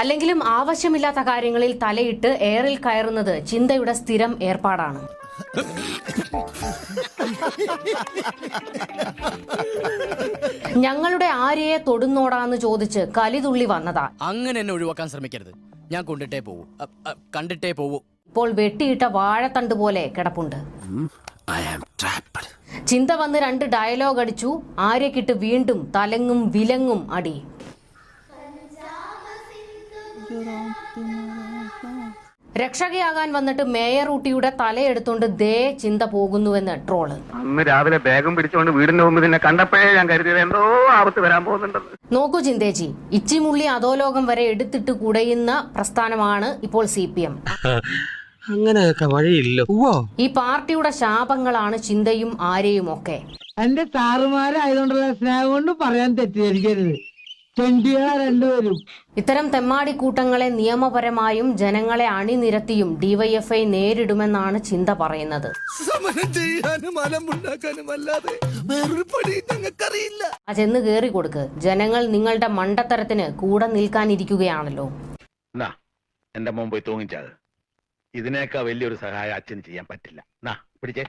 അല്ലെങ്കിലും ആവശ്യമില്ലാത്ത കാര്യങ്ങളിൽ തലയിട്ട് എയറിൽ കയറുന്നത് ചിന്തയുടെ സ്ഥിരം ഏർപ്പാടാണ്. ഞങ്ങളുടെ ആര്യയെ തൊടുന്നോടാന്ന് ചോദിച്ച് കലിതുള്ളി വന്നതാ. അങ്ങനെ എന്നെ ഒഴിവാക്കാൻ ശ്രമിക്കരുത്. ഞാൻ കണ്ടിട്ടേ പോവൂ. ഇപ്പോൾ വെട്ടിയിട്ട വാഴത്തണ്ട് പോലെ കിടപ്പുണ്ട്. ചിന്ത വന്ന് 2 ഡയലോഗ് അടിച്ചു. ആര്യക്കിട്ട് വീണ്ടും തലങ്ങും വിലങ്ങും അടി. രക്ഷകയാകാൻ വന്നിട്ട് മേയർ ഊട്ടിയുടെ തലയെടുത്തോണ്ട് ദേ ചിന്ത പോകുന്നുവെന്ന് ട്രോള്. അന്ന് രാവിലെ ബാഗും പിടിച്ചുകൊണ്ട് വീടിന്റെ മുമ്പ് തന്നെ കണ്ടപ്പോഴേ ഞാൻ കരുതിയത് എന്തോ ആപത്ത് വരാൻ പോകുന്നുണ്ടെന്ന്. നോക്കൂ ചിന്തേച്ചി, ഇച്ചിമുള്ളി അധോലോകം വരെ എടുത്തിട്ട് കുടയുന്ന പ്രസ്ഥാനമാണ് ഇപ്പോൾ CPM. അങ്ങനെയൊക്കെ വഴിയില്ലോ. ഈ പാർട്ടിയുടെ ശാപങ്ങളാണ് ചിന്തയും ആര്യയും ഒക്കെ. എന്റെ സാറുമാരായതുകൊണ്ടുള്ള സ്നേഹം കൊണ്ട് പറയാൻ തെറ്റിദ്ധരിക്കരുത്. രണ്ടുപേരും ഇത്തരം തെമ്മാടി കൂട്ടങ്ങളെ നിയമപരമായും ജനങ്ങളെ അണിനിരത്തിയും DYFI നേരിടുമെന്നാണ് ചിന്ത പറയുന്നത്. ചെന്ന് കേറി കൊടുക്ക്. ജനങ്ങൾ നിങ്ങളുടെ മണ്ടത്തരത്തിന് കൂടെ നിൽക്കാനിരിക്കുകയാണല്ലോ. എന്റെ മുമ്പ് തൂങ്ങിച്ചത് ഇതിനേക്കാൾ വലിയൊരു സഹായം അച്ഛന് ചെയ്യാൻ പറ്റില്ല. പിടിച്ചേ.